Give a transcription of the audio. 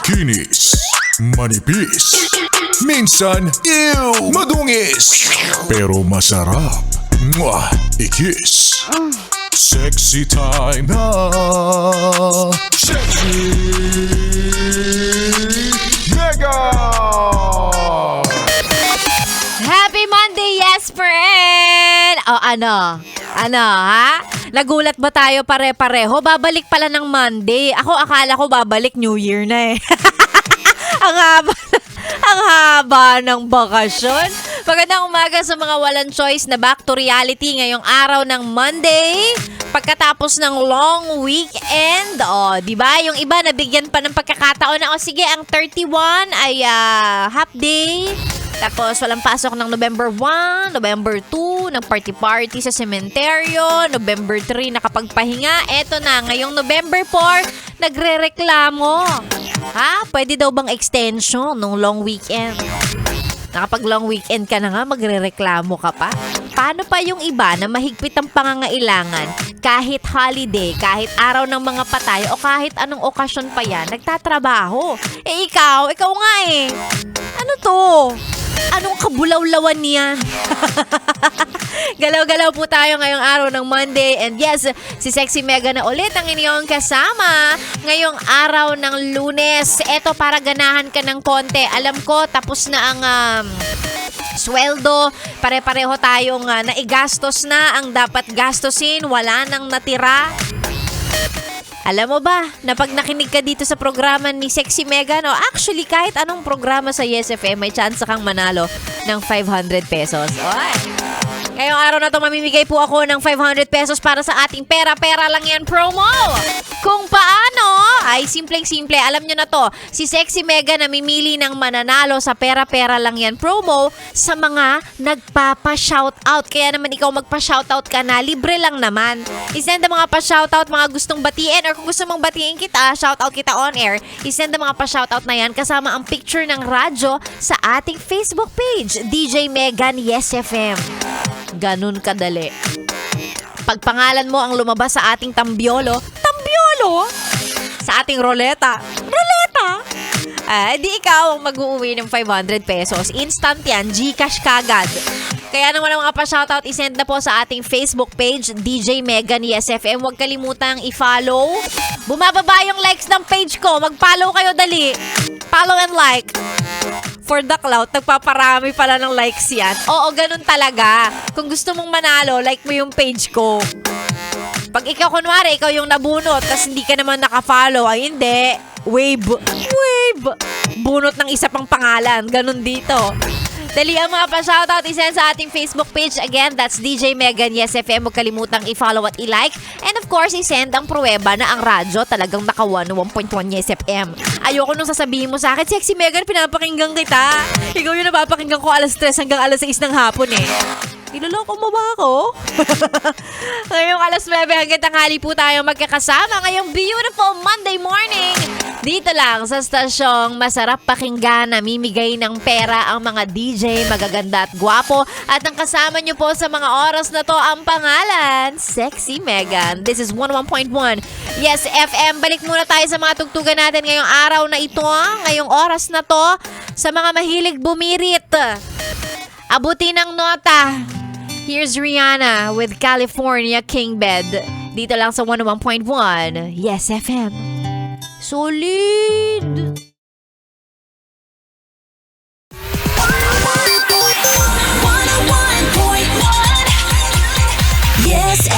Kinis, manipis, minsan, ew, madungis, pero masarap. Mwah, ikis. Sexy time na. Sexy Mega! Happy Monday, yes friend! O ano? Ano, ha? Nagulat ba tayo pare-pareho? Babalik pala ng Monday. Ako akala ko babalik New Year na eh. ang haba ng bakasyon. Magandang umaga sa mga walang choice na back to reality ngayong araw ng Monday. Pagkatapos ng long weekend, di ba? Yung iba nabigyan pa ng pagkakataon na, sige, ang 31 ay half day. Tapos walang pasok ng November 1, November 2, ng party-party sa sementeryo, November 3 nakapagpahinga. Eto na, ngayong November 4, nagre-reklamo. Ha? Pwede daw bang extension nung long weekend? Nakapag long weekend ka na nga, magre-reklamo ka pa? Paano pa yung iba na mahigpit ang pangangailangan kahit holiday, kahit araw ng mga patay o kahit anong okasyon pa yan, nagtatrabaho? Ikaw nga eh. Ano to? Anong kabulawlawan niyan? Galaw-galaw po tayo ngayong araw ng Monday. And yes, si Sexy Mega na ulit ang inyong kasama ngayong araw ng Lunes. Eto, para ganahan ka ng konti. Alam ko, tapos na ang sweldo. Pare-pareho tayong naigastos na ang dapat gastusin. Wala nang natira. Alam mo ba, na pag nakinig ka dito sa programa ni Sexy Mega, no, actually kahit anong programa sa Yes FM, may chance kang manalo ng 500 pesos. Oy! Ngayong araw na to, mamimigay po ako ng 500 pesos para sa ating pera-pera lang yan promo. Kung paano, ay simpleng-simple. Alam nyo na to, si Sexy Mega namimili ng mananalo sa pera-pera lang yan promo sa mga nagpapa-shoutout. Kaya naman ikaw magpa-shoutout ka na, libre lang naman. I-send ang mga pa-shoutout, mga gustong batiin, or kung gusto mong batiin kita, shoutout kita on air, i-send ang mga pa-shoutout na yan kasama ang picture ng radyo sa ating Facebook page, DJ Megan Yes FM. Ganun kadali. Pag pangalan mo ang lumabas sa ating tambiolo, sa ating roleta, di ikaw ang mag-uuwi ng 500 pesos. Instant yan, GCash kagad. Kaya naman ang mga pa-shoutout, isend na po sa ating Facebook page, DJ Megan Yes FM. Huwag kalimutang i-follow. Bumababa yung likes ng page ko. Mag-follow kayo, dali. Follow and like. For the clout, nagpaparami pala ng likes yan. Oo, ganun talaga. Kung gusto mong manalo, like mo yung page ko. Pag ikaw, kunwari, ikaw yung nabunot, tas hindi ka naman nakafollow, ay hindi. Wave. Bunot ng isa pang pangalan. Ganun dito. Dali ang mga pa-shoutout, isend sa ating Facebook page. Again, that's DJ Megan Yes FM. Huwag kalimutang i-follow at i-like. And of course, isend ang pruweba na ang radyo talagang naka 101.1 Yes FM. Ayoko nung sasabihin mo sa akin, Sexy Megan, pinapakinggan kita. Ikaw yung napapakinggan ko alas 3 hanggang alas 6 ng hapon eh. Niloloko mo ba ako? Ngayong alas 9 hanggang tanghali po tayo magkakasama ngayong beautiful Monday morning. Dito lang sa stasyong masarap pakinggan, namimigay ng pera ang mga DJ, magaganda at gwapo. At ang kasama nyo po sa mga oras na to ang pangalan, Sexy Megan. This is 101.1 Yes FM. Balik muna tayo sa mga tugtugan natin ngayong araw na ito, ngayong oras na to. Sa mga mahilig bumirit, abutin ang nota. Here's Rihanna with California King Bed. Dito lang sa 101.1 Yes FM. Solid! Yes